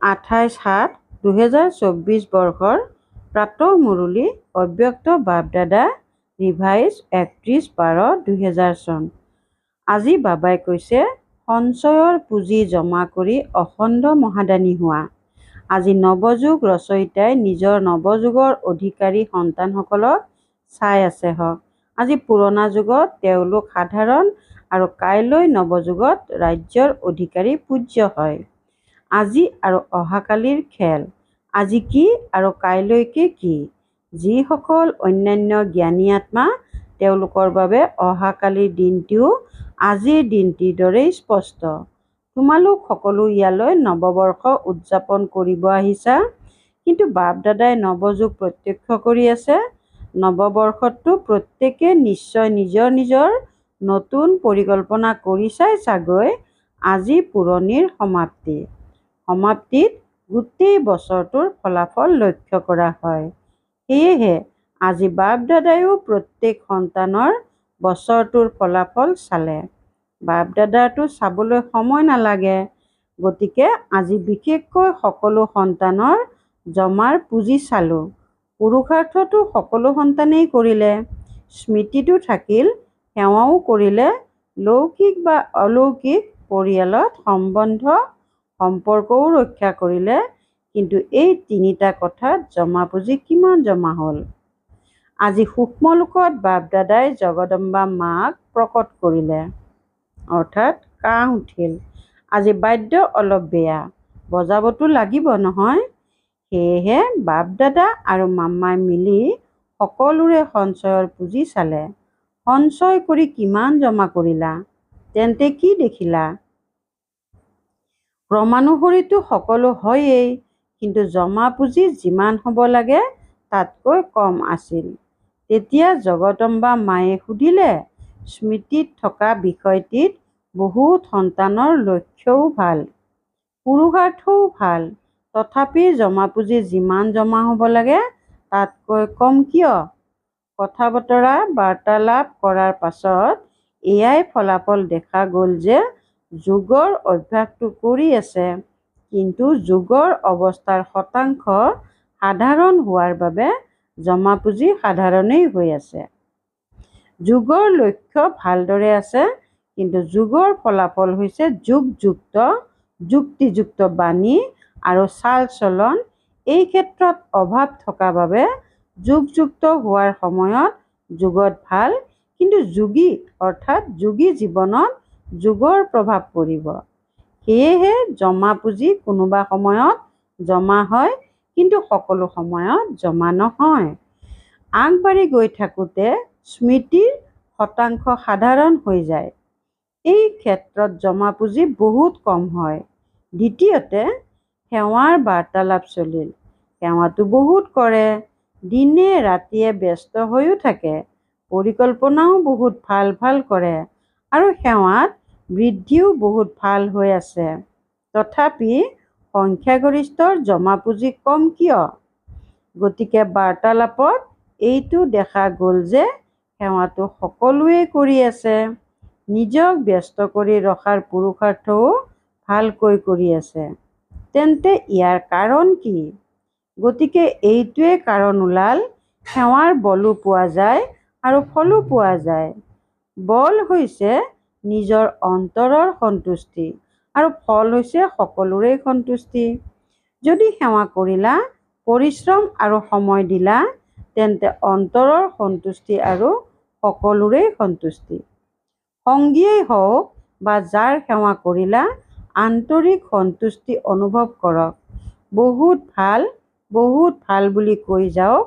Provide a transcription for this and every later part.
28/7/2024 বৰ্ষৰ প্ৰাতঃ মুৰলী অব্যক্ত বাপ-দাদা ৰিভাইজ 31/12/2000 চন। আজি বাবাই কৈছে সঞ্চয়ৰ পুঁজি জমা কৰি অখণ্ড মহাদানী হোৱা। আজি নৱযুগ ৰচয়িতাই নিজৰ নৱযুগৰ অধিকাৰী সন্তানসকলক চাই আছে হওক। আজি পুৰণা যুগত তেওঁলোক সাধাৰণ আৰু কাইলৈ নৱযুগত ৰাজ্যৰ অধিকাৰী পূজ্য হয়। আজি আৰু অহাকালিৰ খেল। আজি কি আৰু কাইলৈকে কি? যিসকল অন্যান্য জ্ঞানী আত্মা তেওঁলোকৰ বাবে অহাকালিৰ দিনটিও আজিৰ দিনটিৰ দৰেই স্পষ্ট। তোমালোক সকলো ইয়ালৈ নৱবৰ্ষ উদযাপন কৰিব আহিছা, কিন্তু বাপ-দাদাই নৱযুগ প্ৰত্যক্ষ কৰি আছে। নৱবৰ্ষততো প্ৰত্যেকে নিশ্চয় নিজৰ নিজৰ নতুন পৰিকল্পনা কৰিছাই চাগৈ। আজি পুৰণিৰ সমাপ্তি। সমাপ্তিত গোটেই বছৰটোৰ ফলাফল লক্ষ্য কৰা হয়। সেয়েহে আজি বাপ-দাদাইও প্ৰত্যেক সন্তানৰ বছৰটোৰ ফলাফল চালে। বাপ-দাদাৰতো চাবলৈ সময় নালাগে, গতিকে আজি বিশেষকৈ সকলো সন্তানৰ জমাৰ পুঁজি চালোঁ। পুৰুষাৰ্থটো সকলো সন্তানেই কৰিলে, স্মৃতিটো থাকিল, সেৱাও কৰিলে, লৌকিক বা অলৌকিক পৰিয়ালত সম্বন্ধ সম্পৰ্কও ৰক্ষা কৰিলে। কিন্তু এই তিনিটা কথাত জমা পুঁজি কিমান জমা হ'ল? আজি সূক্ষ্মলোকত বাপ-দাদাই জগদম্বা মাক প্ৰকট কৰিলে, অৰ্থাৎ কাহ উঠিল। আজি বাদ্য অলপ বেয়া, বজাবতো লাগিব নহয়। সেয়েহে বাপ-দাদা আৰু মাম্মাই মিলি সকলোৰে সঞ্চয়ৰ পুঁজি চালে। সঞ্চয় কৰি কিমান জমা কৰিলা? তেন্তে কি দেখিলা? ক্ৰমানুসৰিতো সকলো হয়েই, কিন্তু জমা পুঁজি যিমান হ'ব লাগে তাতকৈ কম আছিল। তেতিয়া জগদম্বা মায়ে সুধিলে, স্মৃতিত থকা বিষয়টিত বহুত সন্তানৰ লক্ষ্যও ভাল, পুৰুষাৰ্থও ভাল, তথাপি জমা পুঁজি যিমান জমা হ'ব লাগে তাতকৈ কম কিয়? কথা-বতৰা বাৰ্তালাপ কৰাৰ পাছত এয়াই ফলাফল দেখা গ'ল যে যোগৰ অভ্যাসটো কৰি আছে, কিন্তু যোগৰ অৱস্থাৰ শতাংশ সাধাৰণ হোৱাৰ বাবে জমা পুঁজি সাধাৰণেই হৈ আছে। যোগৰ লক্ষ্য ভালদৰে আছে, কিন্তু যোগৰ ফলাফল হৈছে যোগযুক্ত যুক্তিযুক্ত বাণী আৰু চাল-চলন। এই ক্ষেত্ৰত অভাৱ থকা বাবে যোগযুক্ত হোৱাৰ সময়ত যোগত ভাল, কিন্তু যোগী অৰ্থাৎ যোগী জীৱনত যোগৰ প্ৰভাৱ পৰিব। সেয়েহে জমা পুঁজি কোনোবা সময়ত জমা হয়, কিন্তু সকলো সময়ত জমা নহয়। আগবাঢ়ি গৈ থাকোঁতে স্মৃতিৰ শতাংশ সাধাৰণ হৈ যায়। এই ক্ষেত্ৰত জমা পুঁজি বহুত কম হয়। দ্বিতীয়তে সেৱাৰ বাৰ্তালাপ চলিল। সেৱাটো বহুত কৰে, দিনে ৰাতিয়ে ব্যস্ত হৈও থাকে, পৰিকল্পনাও বহুত ভাল ভাল কৰে আৰু সেৱাত বৃদ্ধিও বহুত ভাল হৈ আছে। তথাপি সংখ্যাগৰিষ্ঠৰ জমা পুঁজি কম কিয়? গতিকে বাৰ্তালাপত এইটো দেখা গ'ল যে সেৱাটো সকলোৱে কৰি আছে, নিজক ব্যস্ত কৰি ৰখাৰ পুৰুষাৰ্থও ভালকৈ কৰি আছে। তেন্তে ইয়াৰ কাৰণ কি? গতিকে এইটোৱে কাৰণ ওলাল, সেৱাৰ বলো পোৱা যায় আৰু ফলো পোৱা যায়। বল হৈছে নিজৰ অন্তৰৰ সন্তুষ্টি আৰু ফল হৈছে সকলোৰে সন্তুষ্টি। যদি সেৱা কৰিলা, পৰিশ্ৰম আৰু সময় দিলা, তেন্তে অন্তৰৰ সন্তুষ্টি আৰু সকলোৰে সন্তুষ্টি। সংগীয়েই হওক বা যাৰ সেৱা কৰিলা, আন্তৰিক সন্তুষ্টি অনুভৱ কৰক। বহুত ভাল বুলি কৈ যাওক,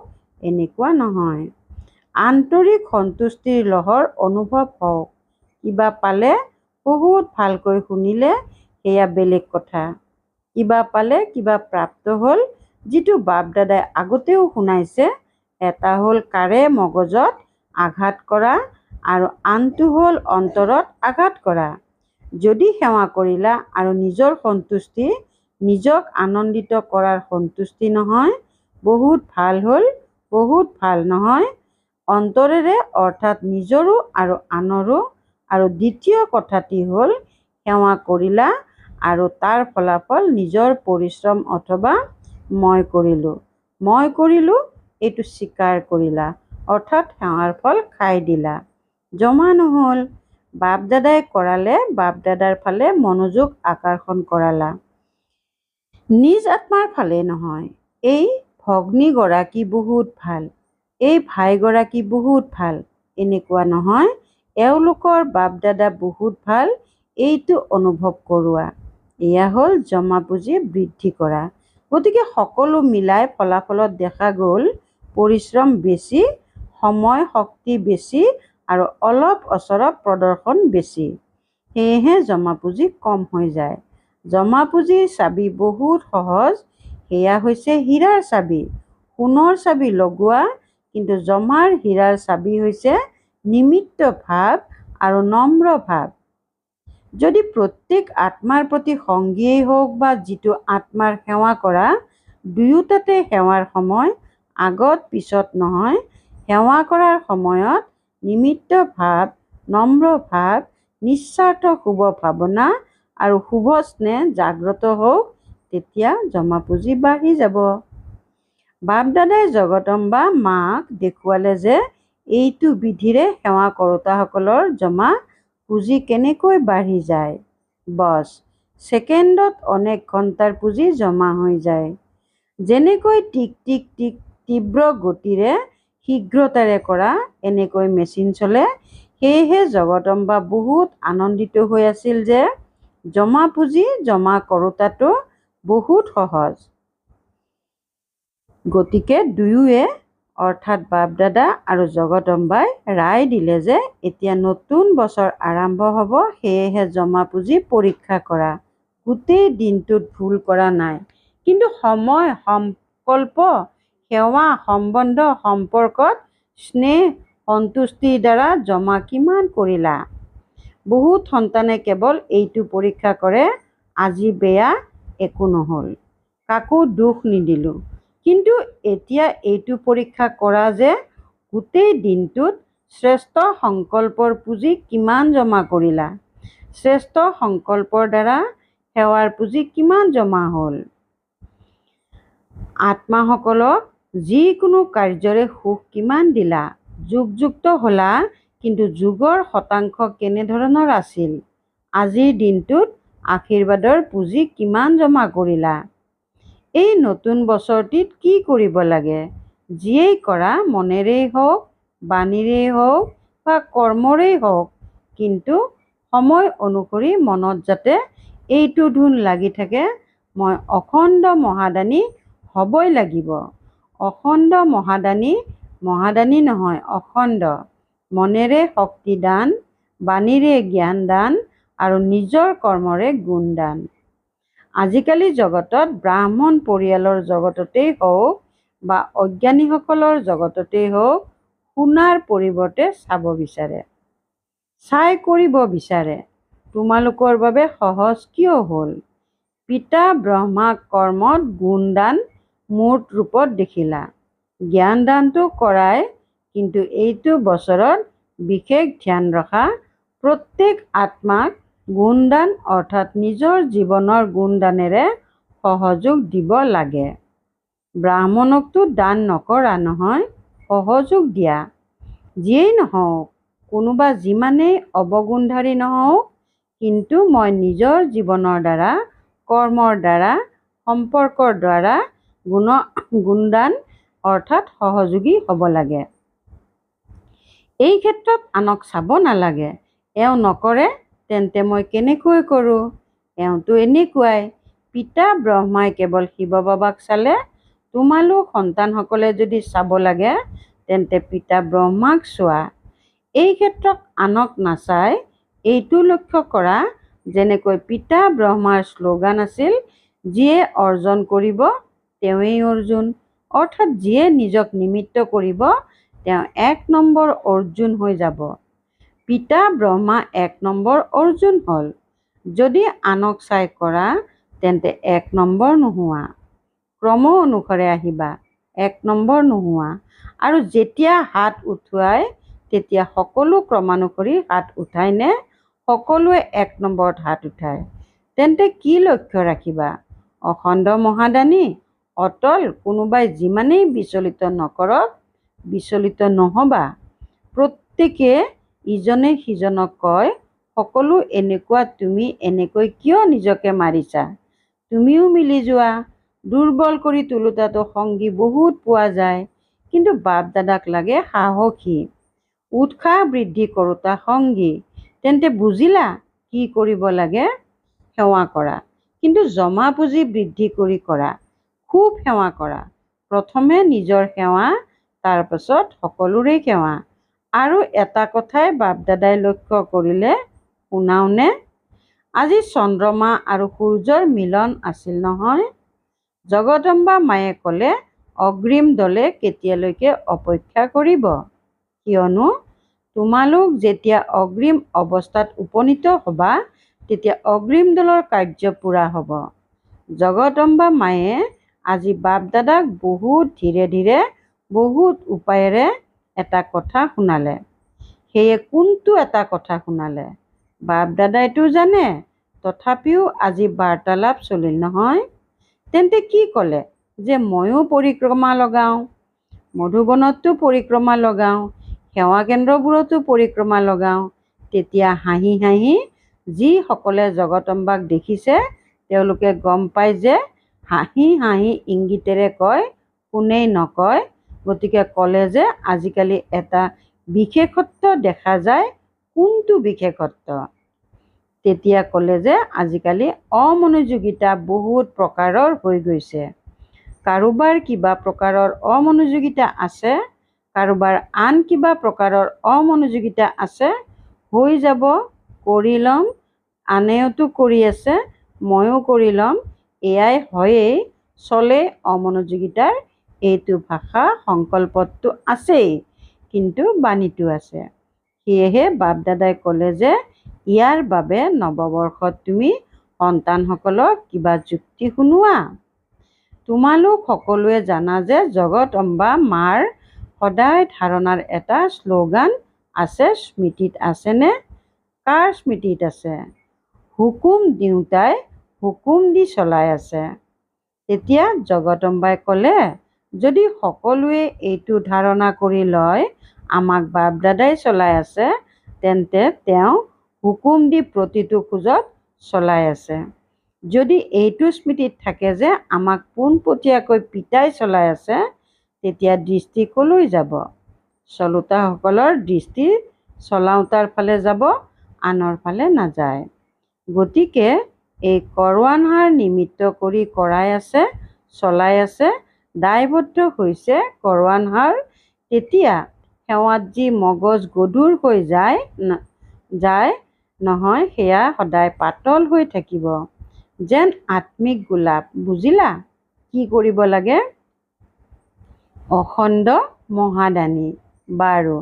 এনেকুৱা নহয়। আন্তৰিক সন্তুষ্টিৰ লহৰ অনুভৱ হওক। কিবা পালে, বহুত ভালকৈ শুনিলে, সেয়া বেলেগ কথা। কিবা পালে, কিবা প্ৰাপ্ত হ'ল, যিটো বাপ-দাদাই আগতেও শুনাইছে। এটা হ'ল কাৰে মগজত আঘাত কৰা আৰু আনটো হ'ল অন্তৰত আঘাত কৰা। যদি সেৱা কৰিলা আৰু নিজৰ সন্তুষ্টি, নিজক আনন্দিত কৰাৰ সন্তুষ্টি নহয়, বহুত ভাল হ'ল, বহুত ভাল নহয়, অন্তৰেৰে অৰ্থাৎ নিজৰো আৰু আনৰো। আৰু দ্বিতীয় কথাটি হ'ল সেৱা কৰিলা আৰু তাৰ ফলাফল নিজৰ পৰিশ্ৰম অথবা মই কৰিলোঁ এইটো স্বীকাৰ কৰিলা, অৰ্থাৎ সেৱাৰ ফল খাই দিলা। জমা নহ'ল, বাপ দাদাই কৰালে বাপ দাদাৰ ফালে মনোযোগ আকৰ্ষণ কৰালা, নিজ আত্মাৰ ফালে নহয়। এই ভগ্নীগৰাকী বহুত ভাল, এই ভাইগৰাকী বহুত ভাল, এনেকুৱা নহয়। এওঁলোকৰ বাপ দাদা বহুত ভাল, এইটো অনুভৱ কৰোৱা। এয়া হ'ল জমা পুঁজি বৃদ্ধি কৰা। গতিকে সকলো মিলাই ফলাফলত দেখা গ'ল পৰিশ্ৰম বেছি, সময় শক্তি বেছি আৰু অলপ অচৰপ প্ৰদৰ্শন বেছি। সেয়েহে জমা পুঁজি কম হৈ যায়। জমা পুঁজিৰ চাবি বহুত সহজ, সেয়া হৈছে হীৰাৰ চাবি। সোণৰ চাবি লগোৱা, কিন্তু জমাৰ হীৰাৰ চাবি হৈছে নিমিত্ত ভাৱ আৰু নম্ৰ ভাৱ। যদি প্ৰত্যেক আত্মাৰ প্ৰতি সংগীয়েই হওক বা যিটো আত্মাৰ সেৱা কৰা, দুয়োটাতে সেৱাৰ সময় আগত পিছত নহয়, সেৱা কৰাৰ সময়ত নিমিত্ত ভাৱ, নম্ৰ ভাৱ, নিস্বাৰ্থ শুভ ভাৱনা আৰু শুভ স্নেহ জাগ্ৰত হওক, তেতিয়া জমা পুঁজি বাঢ়ি যাব। বাপ দাদাই জগদম্বা মাক দেখুৱালে যে এইটো বিধিৰে সেৱা কৰোঁতাসকলৰ জমা পুঁজি কেনেকৈ বাঢ়ি যায়। বছ, ছেকেণ্ডত অনেক ঘণ্টাৰ পুঁজি জমা হৈ যায়। যেনেকৈ টিক টিক টিক তীব্ৰ গতিৰে শীঘ্ৰতাৰে কৰা এনেকৈ মেচিন চলে। সেয়েহে জগদম্বা বহুত আনন্দিত হৈ আছিল যে জমা পুঁজি জমা কৰোঁতাটো বহুত সহজ। গতিকে দুয়োৱে অৰ্থাৎ বাপ দাদা আৰু জগদম্বাই ৰায় দিলে যে এতিয়া নতুন বছৰ আৰম্ভ হ'ব, সেয়েহে জমা পুঁজি পৰীক্ষা কৰা। গোটেই দিনটোত ভুল কৰা নাই, কিন্তু সময়, সংকল্প, সেৱা, সম্বন্ধ, সম্পৰ্কত স্নেহ, সন্তুষ্টিৰ দ্বাৰা জমা কিমান কৰিলা। বহুত সন্তানে কেৱল এইটো পৰীক্ষা কৰে, আজি বেয়া, একো নহ'ল, কাকো দোষ নিদিলোঁ। কিন্তু এতিয়া এইটো পৰীক্ষা কৰা যে গোটেই দিনটোত শ্ৰেষ্ঠ সংকল্পৰ পুঁজি কিমান জমা কৰিলা, শ্ৰেষ্ঠ সংকল্পৰ দ্বাৰা সেৱাৰ পুঁজি কিমান জমা হ'ল। আত্মাসকলক যিকোনো কাৰ্যৰে সুখ কিমান দিলা, যোগযুক্ত হ'লা, কিন্তু যোগৰ শতাংশ কেনেধৰণৰ আছিল। আজিৰ দিনটোত আশীৰ্বাদৰ পুঁজি কিমান জমা কৰিলা। এই নতুন বছৰটিত কি কৰিব লাগে, যিয়েই কৰা মনেৰেই হওক, বাণীৰেই হওক বা কৰ্মৰেই হওক, কিন্তু সময় অনুসৰি মনত যাতে এইটো ধুন লাগি থাকে, মই অখণ্ড মহাদানী হ'বই লাগিব। অখণ্ড মহাদানী, মহাদানী নহয়, অখণ্ড। মনেৰে শক্তি দান, বাণীৰে জ্ঞান দান আৰু নিজৰ কৰ্মৰে গুণ দান। আজিকালি জগতত ব্ৰাহ্মণ পৰিয়ালৰ জগততেই হওক বা অজ্ঞানীসকলৰ জগততেই হওক, শুনাৰ পৰিৱৰ্তে চাব বিচাৰে, চাই কৰিব বিচাৰে। তোমালোকৰ বাবে সহজ কিয় হ'ল? পিতা ব্ৰহ্মাক কৰ্মত গুণদান মূৰ্ত ৰূপত দেখিলা। জ্ঞান দানটো কৰাই, কিন্তু এইটো বছৰত বিশেষ ধ্যান ৰখা, প্ৰত্যেক আত্মাক গুণদান অৰ্থাৎ নিজৰ জীৱনৰ গুণদানেৰে সহযোগ দিব লাগে। ব্ৰাহ্মণকতো দান নকৰা নহয়, সহযোগ দিয়া। যিয়েই নহওক, কোনোবা যিমানেই অৱগুণধাৰী নহওক, কিন্তু মই নিজৰ জীৱনৰ দ্বাৰা, কৰ্মৰ দ্বাৰা, সম্পৰ্কৰ দ্বাৰা গুণদান অৰ্থাৎ সহযোগী হ'ব লাগে। এই ক্ষেত্ৰত আনক চাব নালাগে। এওঁ নকৰে, তেন্তে মই কেনেকৈ কৰোঁ, এওঁতো এনেকুৱাই। পিতা ব্ৰহ্মাই কেৱল শিৱ বাবাক চালে, তোমালোক সন্তানসকলে যদি চাব লাগে, তেন্তে পিতা ব্ৰহ্মাক চোৱা। এই ক্ষেত্ৰত আনক নাচাই এইটো লক্ষ্য কৰা, যেনেকৈ পিতা ব্ৰহ্মাৰ শ্লোগান আছিল, যিয়ে অৰ্জন কৰিব তেওঁৱেই অৰ্জুন, অৰ্থাৎ যিয়ে নিজক নিমিত্ত কৰিব তেওঁ ১ নম্বৰ অৰ্জুন হৈ যাব। পিতা ব্ৰহ্মা ১ নম্বৰ অৰ্জুন হ'ল। যদি আনক চাই কৰা, তেন্তে ১ নম্বৰ নোহোৱা। ক্ৰম অনুসাৰে আহিবা, ১ নম্বৰ নোহোৱা। আৰু যেতিয়া হাত উঠুৱাই, তেতিয়া সকলো ক্ৰমানুসৰি হাত উঠাই নে সকলোৱে ১ নম্বৰত হাত উঠায়? তেন্তে কি লক্ষ্য ৰাখিবা? অখণ্ড মহাদানী অটল কোনোবাই যিমানেই বিচলিত নকৰক, বিচলিত নহবা। প্ৰত্যেকে ইজনে সিজনক কয়, সকলো এনেকুৱা, তুমি এনেকৈ কিয় নিজকে মাৰিছা? তুমিও মিলি যোৱা। দুৰ্বল কৰি তোলোতাতো সংগী বহুত পোৱা যায়, কিন্তু বাপ দাদাক লাগে সাহসী, উৎসাহ বৃদ্ধি কৰোতা সংগী। তেন্তে বুজিলা কি কৰিব লাগে? সেৱা কৰা, কিন্তু জমা পুঁজি বৃদ্ধি কৰি কৰা। খুব সেৱা কৰা। প্ৰথমে নিজৰ সেৱা, তাৰ পাছত সকলোৰে সেৱা। আৰু এটা কথাই বাপ দাদাই লক্ষ্য কৰিলে, শুনাওনে? আজি চন্দ্ৰমা আৰু সূৰ্যৰ মিলন আছিল নহয়। জগদম্বা মায়ে ক'লে, অগ্ৰিম দলে কেতিয়ালৈকে অপেক্ষা কৰিব? কিয়নো তোমালোক যেতিয়া অগ্ৰিম অৱস্থাত উপনীত হ'বা, তেতিয়া অগ্ৰিম দলৰ কাৰ্য পূৰা হ'ব। জগদম্বা মায়ে আজি বাপ দাদাক বহুত ধীৰে ধীৰে, বহুত উপায়েৰে এটা কথা শুনালে। সেয়ে কোনটো এটা কথা শুনালে? বাপ দাদাইতো জানে, তথাপিও আজি বাৰ্তালাপ চলিল নহয়। তেন্তে কি ক'লে? যে ময়ো পৰিক্ৰমা লগাওঁ, মধুবনতো পৰিক্ৰমা লগাওঁ, সেৱা কেন্দ্ৰবোৰতো পৰিক্ৰমা লগাওঁ। তেতিয়া হাঁহি হাঁহি যিসকলে জগদম্বাক দেখিছে, তেওঁলোকে গম পায় যে হাঁহি হাঁহি ইংগিতেৰে কয়, কোনেই নকয়। গতিকে ক'লে যে আজিকালি এটা বিশেষত্ব দেখা যায়। কোনটো বিশেষত্ব? তেতিয়া ক'লে যে আজিকালি অমনোযোগিতা বহুত প্ৰকাৰৰ হৈ গৈছে। কাৰোবাৰ কিবা প্ৰকাৰৰ অমনোযোগিতা আছে, কাৰোবাৰ আন কিবা প্ৰকাৰৰ অমনোযোগিতা আছে। হৈ যাব, কৰি ল'ম, আনেওতো কৰি আছে, ময়ো কৰি ল'ম, এয়াই হয়েই, চলে অমনোযোগিতাৰ এইটো ভাষা। সংকল্পটো আছেই, কিন্তু বাণীটো আছে। সেয়েহে বাপ দাদাই ক'লে যে ইয়াৰ বাবে নৱবৰ্ষত তুমি সন্তানসকলক কিবা যুক্তি শুনোৱা। তোমালোক সকলোৱে জানা যে জগদম্বা মাৰ সদায় ধাৰণাৰ এটা শ্লোগান আছে, স্মৃতিত আছেনে? কাৰ স্মৃতিত আছে? হুকুম দিওঁতাই হুকুম দি চলাই আছে। তেতিয়া জগদম্বাই ক'লে, যদি সকলোৱে এইটো ধাৰণা কৰি লয় আমাক বাপ দাদাই চলাই আছে, তেন্তে তেওঁ হুকুম দি প্ৰতিটো খোজত চলাই আছে। যদি এইটো স্মৃতিত থাকে যে আমাক পোনপটীয়াকৈ পিতাই চলাই আছে, তেতিয়া দৃষ্টি কলৈ যাব? চলোতাসকলৰ দৃষ্টি চলাওঁতাৰ ফালে যাব, আনৰ ফালে নাযায়। গতিকে এই কৰৱানহাৰ নিমিত্ত কৰি কৰাই আছে, চলাই আছে, দায়বদ্ধ হৈছে কৰৱানহাৰ। তেতিয়া সেৱাত যি মগজ গধুৰ হৈ যায় নহয়, সেয়া সদায় পাতল হৈ থাকিব, যেন আত্মিক গোলাপ। বুজিলা কি কৰিব লাগে? অখণ্ড মহাদানী। বাৰু,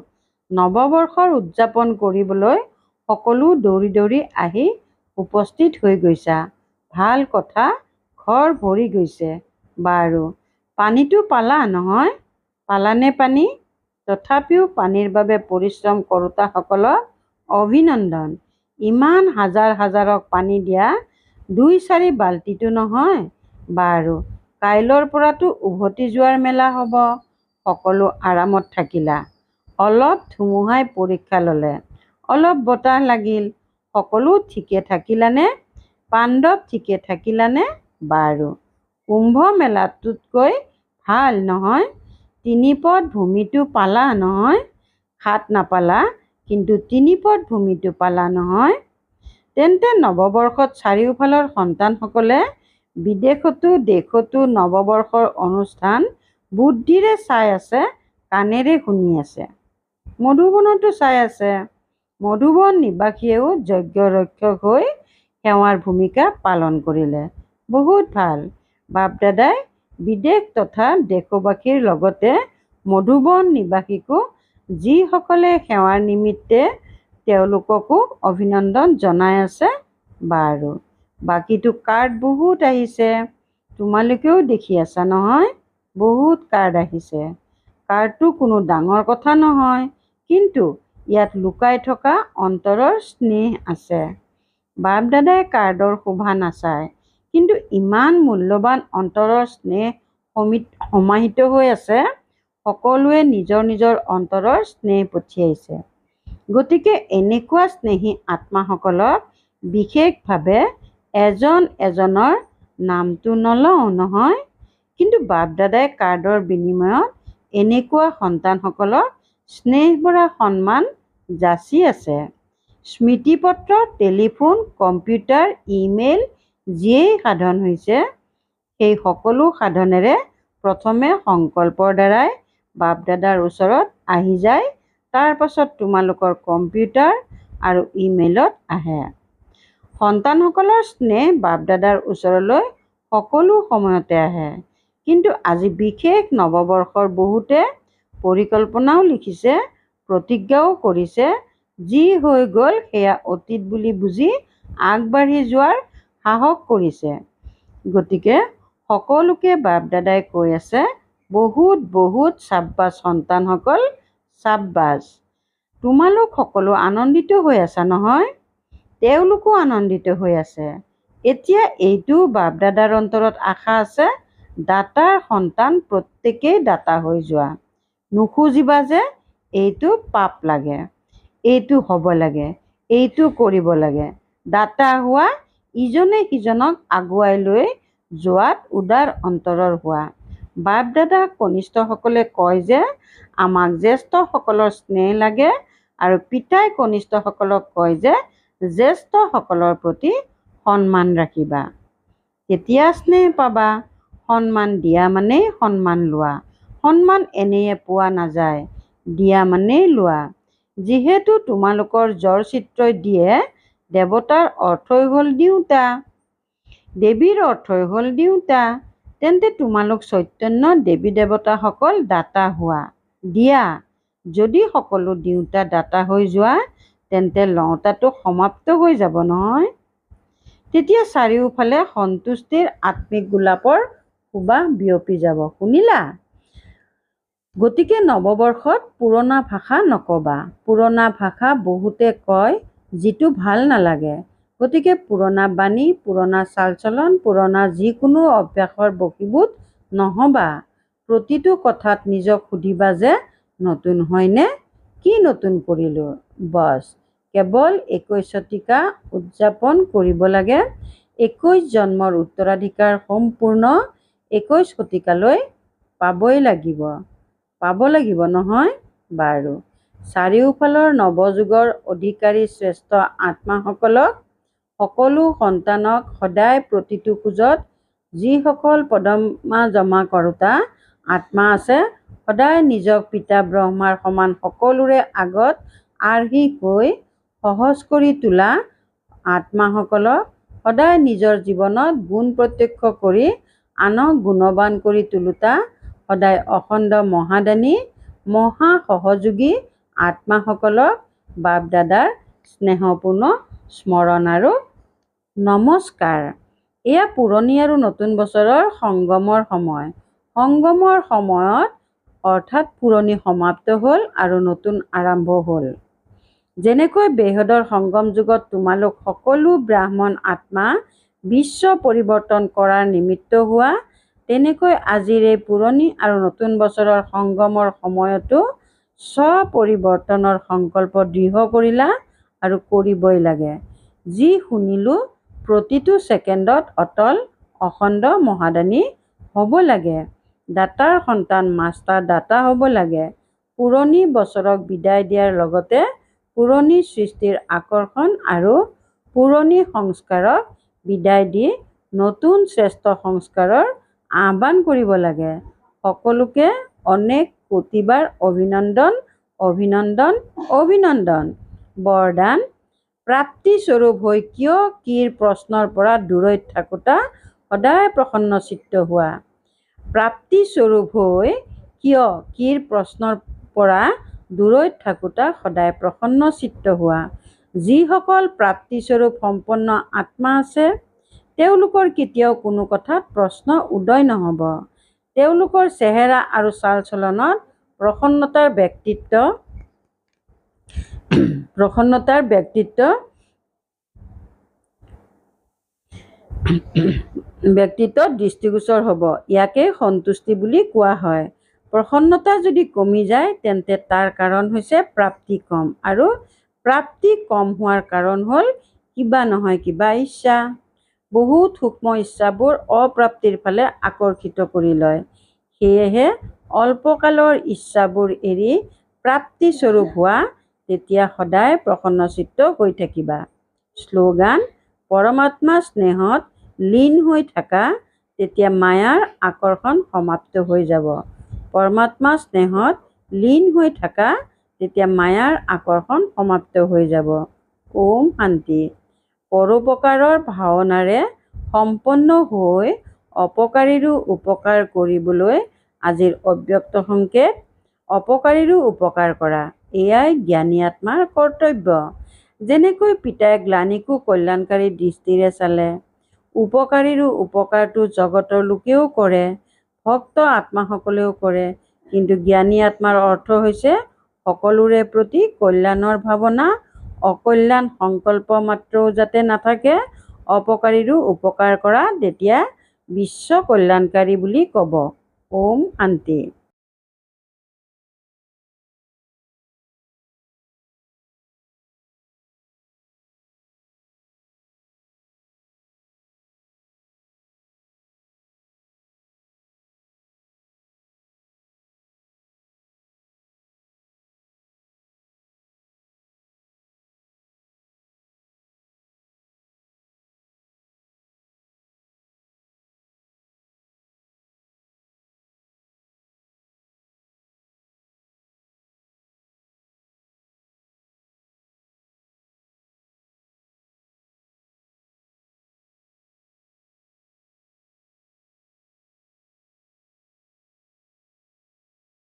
নৱবৰ্ষৰ উদযাপন কৰিবলৈ সকলো দৌৰি দৌৰি আহি উপস্থিত হৈ গৈছা। ভাল কথা, ঘৰ ভৰি গৈছে। বাৰু, পানীটো পালা নহয়? পালানে পানী? তথাপিও পানীৰ বাবে পৰিশ্ৰম কৰোতাসকলক অভিনন্দন। ইমান হাজাৰ হাজাৰক পানী দিয়া 2-4 বাল্টিটো নহয়। বাৰু, কাইলৈৰ পৰাতো উভতি যোৱাৰ মেলা হ'ব। সকলো আৰামত থাকিলা। অলপ ধুমুহাই পৰীক্ষা ল'লে, অলপ বতাহ লাগিল। সকলো ঠিকে থাকিলানে? পাণ্ডৱ ঠিকে থাকিলানে? বাৰু, কুম্ভ মেলাটোতকৈ ভাল নহয়? 3 পদ ভূমিটো পালা নহয়? 7 নাপালা, কিন্তু 3 পদ ভূমিটো পালা নহয়? তেন্তে নৱবৰ্ষত চাৰিওফালৰ সন্তানসকলে বিদেশতো দেশতো নৱবৰ্ষৰ অনুষ্ঠান বুদ্ধিৰে চাই আছে, কাণেৰে শুনি আছে। মধুবনতো চাই আছে। মধুবন নিবাসীয়েও যজ্ঞ ৰক্ষক হৈ সেৱাৰ ভূমিকা পালন কৰিলে। বহুত ভাল। বাপ দাদাই বিদেশ তথা দেশবাসীৰ লগতে মধুবন নিবাসীকো, যিসকলে সেৱাৰ নিমিত্তে, তেওঁলোককো অভিনন্দন জনাই আছে। বাৰু, বাকীটো কাৰ্ড বহুত আহিছে, তোমালোকেও দেখি আছা নহয়। বহুত কাৰ্ড আহিছে। কাৰ্ডটো কোনো ডাঙৰ কথা নহয়, কিন্তু ইয়াত লুকাই থকা অন্তৰৰ স্নেহ আছে। বাপ দাদাই কাৰ্ডৰ শোভা নাচায়, কিন্তু ইমান মূল্যৱান অন্তৰৰ স্নেহ সমাহিত হৈ আছে। সকলোৱে নিজৰ নিজৰ অন্তৰৰ স্নেহ পঠিয়াইছে। গতিকে এনেকুৱা স্নেহী আত্মাসকলক বিশেষভাৱে এজন এজনৰ নামটো নলওঁ নহয়, কিন্তু বাপ দাদাই কাৰ্ডৰ বিনিময়ত এনেকুৱা সন্তানসকলক স্নেহভৰা সন্মান যাচি আছে। স্মৃতিপত্ৰ, টেলিফোন, কম্পিউটাৰ, ইমেইল যিয়েই সাধন হৈছে, সেই সকলো সাধনেৰে প্ৰথমে সংকল্পৰ দ্বাৰাই বাপ দাদাৰ ওচৰত আহি যায়, তাৰ পাছত তোমালোকৰ কম্পিউটাৰ আৰু ইমেইলত আহে। সন্তানসকলৰ স্নেহ বাপ দাদাৰ ওচৰলৈ সকলো সময়তে আহে। কিন্তু আজি বিশেষ নৱবৰ্ষৰ বহুতে পৰিকল্পনাও লিখিছে, প্ৰতিজ্ঞাও কৰিছে, যি হৈ গ'ল সেয়া অতীত বুলি বুজি আগবাঢ়ি যোৱাৰ সাহস কৰিছে। গতিকে সকলোকে বাপ দাদাই কৈ আছে, বহুত বহুত চাব্বাছ সন্তানসকল, চাব্বাছ। তোমালোক সকলো আনন্দিত হৈ আছা নহয়? তেওঁলোকো আনন্দিত হৈ আছে। এতিয়া এইটো বাপ দাদাৰ অন্তৰত আশা আছে, দাতাৰ সন্তান প্ৰত্যেকেই দাতা হৈ যোৱা। নুখুজিবা যে এইটো পাপ লাগে, এইটো হ'ব লাগে, এইটো কৰিব লাগে। দাতা হোৱা, ইজনে সিজনক আগুৱাই লৈ যোৱাত উদাৰ অন্তৰৰ হোৱা। বাপ দাদা কনিষ্ঠসকলে কয় যে আমাক জ্যেষ্ঠসকলৰ স্নেহ লাগে, আৰু পিতাই কনিষ্ঠসকলক কয় যে জ্যেষ্ঠসকলৰ প্ৰতি সন্মান ৰাখিবা। তেতিয়া স্নেহ পাবা। সন্মান দিয়া মানেই সন্মান লোৱা। সন্মান এনেয়ে পোৱা নাযায়, দিয়া মানেই লোৱা। যিহেতু তোমালোকৰ জ্বৰ চিত্ৰই দিয়ে, দেৱতাৰ অৰ্থই হ'ল দিওঁতা, দেৱীৰ অৰ্থই হ'ল দিওঁতা, তেন্তে তোমালোক চৈতন্য দেৱী দেৱতাসকল দাতা হোৱা, দিয়া। যদি সকলো দিওঁতা দাতা হৈ যোৱা, তেন্তে লওঁতাটো সমাপ্ত হৈ যাব নহয়। তেতিয়া চাৰিওফালে সন্তুষ্টিৰ আত্মিক গোলাপৰ সুবাস বিয়পি যাব। শুনিলা? গতিকে নৱবৰ্ষত পুৰণা ভাষা নকবা। পুৰণা ভাষা বহুতে কয় যিটো ভাল নালাগে। গতিকে পুৰণা বাণী, পুৰণা চাল চলন, পুৰণা যিকোনো অভ্যাসৰ বশীভূত নহবা। প্ৰতিটো কথাত নিজক সুধিবা যে নতুন হয়নে? কি নতুন কৰিলোঁ? বছ, কেৱল 21 শতিকা উদযাপন কৰিব লাগে। 21 জন্মৰ উত্তৰাধিকাৰ সম্পূৰ্ণ 21 শতিকালৈ পাবই লাগিব। পাব লাগিব নহয়? বাৰু, চাৰিওফালৰ নৱযুগৰ অধিকাৰী শ্ৰেষ্ঠ আত্মাসকলক, সকলো সন্তানক সদায় প্ৰতিটো খোজত যিসকল পদমা জমা কৰোঁতা আত্মা আছে, সদায় নিজক পিতা ব্ৰহ্মাৰ সমান সকলোৰে আগত আৰ্হি হৈ সহজ কৰি তোলা আত্মাসকলক, সদায় নিজৰ জীৱনত গুণ প্ৰত্যক্ষ কৰি আনক গুণৱান কৰি তোলোতা, সদায় অখণ্ড মহাদানী, মহা সহযোগী আত্মাসকলক বাপ দাদাৰ স্নেহপূৰ্ণ স্মৰণ আৰু নমস্কাৰ। এয়া পুৰণি আৰু নতুন বছৰৰ সংগমৰ সময়। সংগমৰ সময়ত অৰ্থাৎ পুৰণি সমাপ্ত হ'ল আৰু নতুন আৰম্ভ হ'ল। যেনেকৈ বেহদৰ সংগম যুগত তোমালোক সকলো ব্ৰাহ্মণ আত্মা বিশ্ব পৰিৱৰ্তন কৰাৰ নিমিত্ত হোৱা, তেনেকৈ আজিৰ এই পুৰণি আৰু নতুন বছৰৰ সংগমৰ সময়তো স্ব-পৰিৱৰ্তনৰ সংকল্প দৃঢ় কৰিলা আৰু কৰিবই লাগে। যি শুনিলোঁ, প্ৰতিটো ছেকেণ্ডত অটল অখণ্ড মহাদানী হ'ব লাগে। দাতাৰ সন্তান মাষ্টাৰ দাতা হ'ব লাগে। পুৰণি বছৰক বিদায় দিয়াৰ লগতে পুৰণি সৃষ্টিৰ আকৰ্ষণ আৰু পুৰণি সংস্কাৰক বিদায় দি নতুন শ্ৰেষ্ঠ সংস্কাৰৰ আহ্বান কৰিব লাগে। সকলোকে অনেক কোটিবাৰ অভিনন্দন, অভিনন্দন, অভিনন্দন। বৰদান: প্ৰাপ্তিস্বৰূপ হৈ কিয় কিৰ প্ৰশ্নৰ পৰা দূৰৈত থাকোঁতা সদায় প্ৰসন্নচিত্ত হোৱা। প্ৰাপ্তিস্বৰূপ হৈ কিয় কিৰ প্ৰশ্নৰ পৰা দূৰৈত থাকোঁতা সদায় প্ৰসন্নচিত্ত হোৱা। যিসকল প্ৰাপ্তিস্বৰূপ সম্পন্ন আত্মা আছে, তেওঁলোকৰ কেতিয়াও কোনো কথাত প্ৰশ্ন উদয় নহ'ব। তেওঁলোকৰ চেহেৰা আৰু চাল চলনত প্ৰসন্নতাৰ ব্যক্তিত্ব ব্যক্তিত্বত দৃষ্টিগোচৰ হ'ব। ইয়াকে সন্তুষ্টি বুলি কোৱা হয়। প্ৰসন্নতা যদি কমি যায় তেন্তে তাৰ কাৰণ হৈছে প্ৰাপ্তি কম, আৰু প্ৰাপ্তি কম হোৱাৰ কাৰণ হ'ল কিবা নহয় কিবা ইচ্ছা। বহুত সূক্ষ্ম ইচ্ছাবোৰ অপ্ৰাপ্তিৰ ফালে আকৰ্ষিত কৰি লয়। সেয়েহে অল্পকালৰ ইচ্ছাবোৰ এৰি প্ৰাপ্তিস্বৰূপ হোৱা, তেতিয়া সদায় প্ৰসন্নচিত্ত হৈ থাকিবা। শ্লোগান: পৰমাত্মা স্নেহত লীন হৈ থাকা, তেতিয়া মায়াৰ আকৰ্ষণ সমাপ্ত হৈ যাব। পৰমাত্মা স্নেহত লীন হৈ থাকা, তেতিয়া মায়াৰ আকৰ্ষণ সমাপ্ত হৈ যাব। ওম শান্তি। পৰোপকাৰৰ ভাৱনাৰে সম্পন্ন হৈ অপকাৰীৰো উপকাৰ কৰিবলৈ আজিৰ অব্যক্ত সংকেত: অপকাৰীৰো উপকাৰ কৰা, এয়াই জ্ঞানী আত্মাৰ কৰ্তব্য। যেনেকৈ পিতাই গ্লানিকো কল্যাণকাৰী দৃষ্টিৰে চালে, উপকাৰীৰো উপকাৰটো জগতৰ লোকেও কৰে, ভক্ত আত্মাসকলেও কৰে, কিন্তু জ্ঞানী আত্মাৰ অৰ্থ হৈছে সকলোৰে প্ৰতি কল্যাণৰ ভাৱনা, অকল্যাণ সংকল্প মাত্ৰও যাতে নাথাকে, অপকাৰীৰো উপকাৰ কৰা, তেতিয়া বিশ্ব কল্যাণকাৰী বুলি ক'ব। ওম শান্তি।